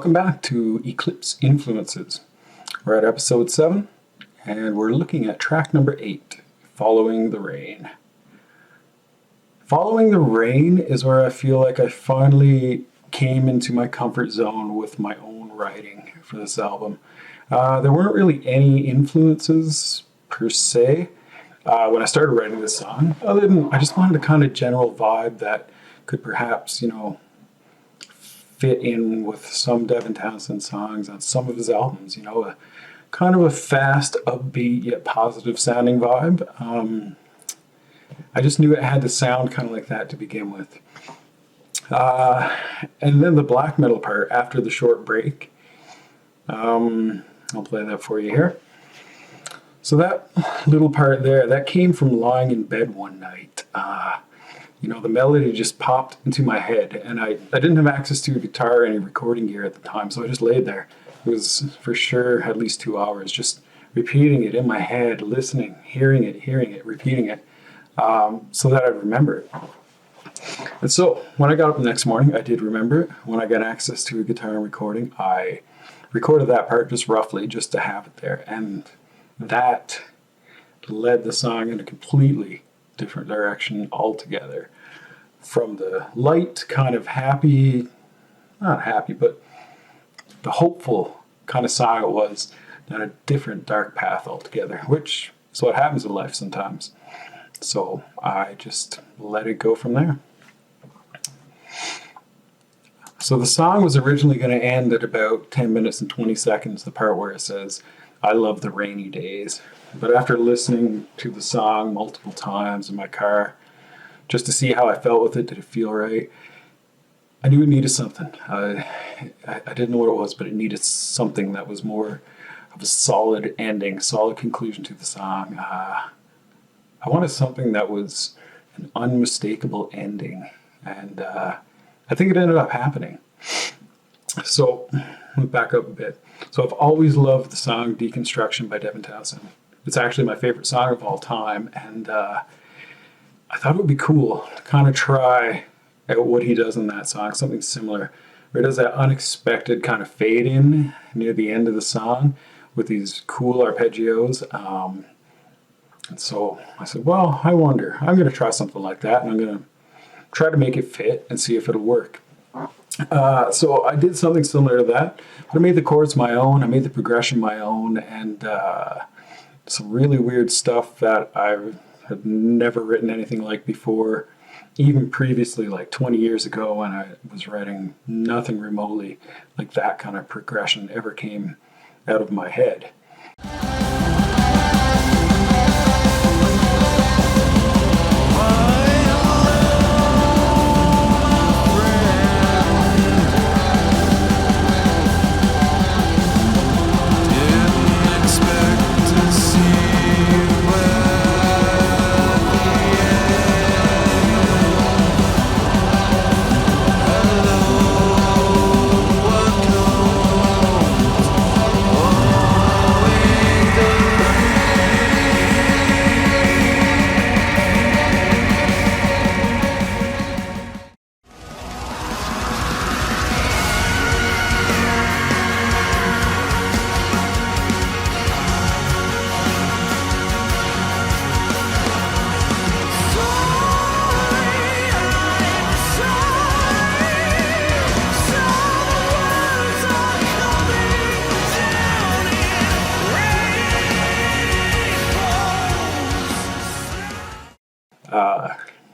Welcome back to Eclipse Influences. We're at episode 7, and we're looking at track number 8, Following the Rain. Following the Rain is where I feel like I finally came into my comfort zone with my own writing for this album. There weren't really any influences per se when I started writing this song, other than I just wanted a kind of general vibe that could perhaps, fit in with some Devin Townsend songs on some of his albums, a kind of a fast, upbeat, yet positive sounding vibe. I just knew it had to sound kind of like that to begin with. And then the black metal part after the short break. I'll play that for you here. So that little part there, that came from lying in bed one night. The melody just popped into my head, and I didn't have access to a guitar or any recording gear at the time, so I just laid there. It was for sure at least 2 hours, just repeating it in my head, listening, hearing it, repeating it, so that I'd remember it. And so when I got up the next morning, I did remember it. When I got access to a guitar and recording, I recorded that part just roughly, just to have it there, and that led the song in a completely different direction altogether. From the light, kind of happy, not happy, but the hopeful kind of song it was, down a different dark path altogether, which is what happens in life sometimes. So I just let it go from there. So the song was originally going to end at about 10 minutes and 20 seconds, the part where it says, "I love the rainy days." But after listening to the song multiple times in my car, just to see how I felt with it, did it feel right, I knew it needed something. I didn't know what it was, but it needed something that was more of a solid ending, solid conclusion to the song. I wanted something that was an unmistakable ending, and I think it ended up happening. So, let me back up a bit. So I've always loved the song Deconstruction by Devin Townsend. It's actually my favorite song of all time, and I thought it would be cool to kind of try out what he does in that song, something similar, where it does that unexpected kind of fade in near the end of the song with these cool arpeggios. And so I said, well, I wonder, I'm going to try something like that, and I'm going to try to make it fit and see if it'll work. So I did something similar to that, but I made the chords my own, I made the progression my own, and some really weird stuff that I had never written anything like before, even previously, like 20 years ago when I was writing nothing remotely like that kind of progression ever came out of my head.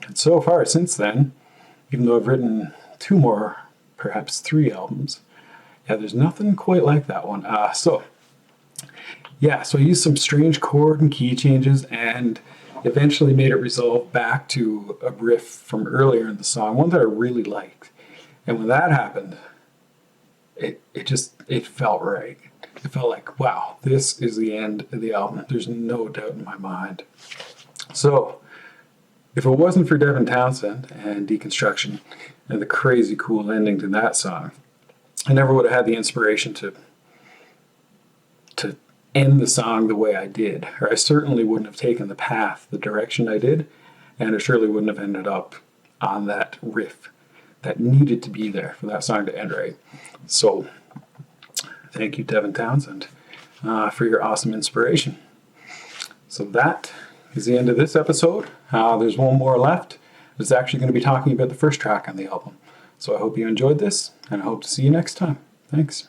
And so far since then, even though I've written 2 more, perhaps 3 albums, there's nothing quite like that one. So I used some strange chord and key changes and eventually made it resolve back to a riff from earlier in the song, one that I really liked. And when that happened, it felt right. It felt like, wow, this is the end of the album. There's no doubt in my mind. So if it wasn't for Devin Townsend and Deconstruction and the crazy cool ending to that song, I never would have had the inspiration to end the song the way I did. Or I certainly wouldn't have taken the path, the direction I did, and it surely wouldn't have ended up on that riff that needed to be there for that song to end right. So Thank you, Devin Townsend, for your awesome inspiration. So that is the end of this episode. There's one more left. It's actually going to be talking about the first track on the album. So I hope you enjoyed this, and I hope to see you next time. Thanks.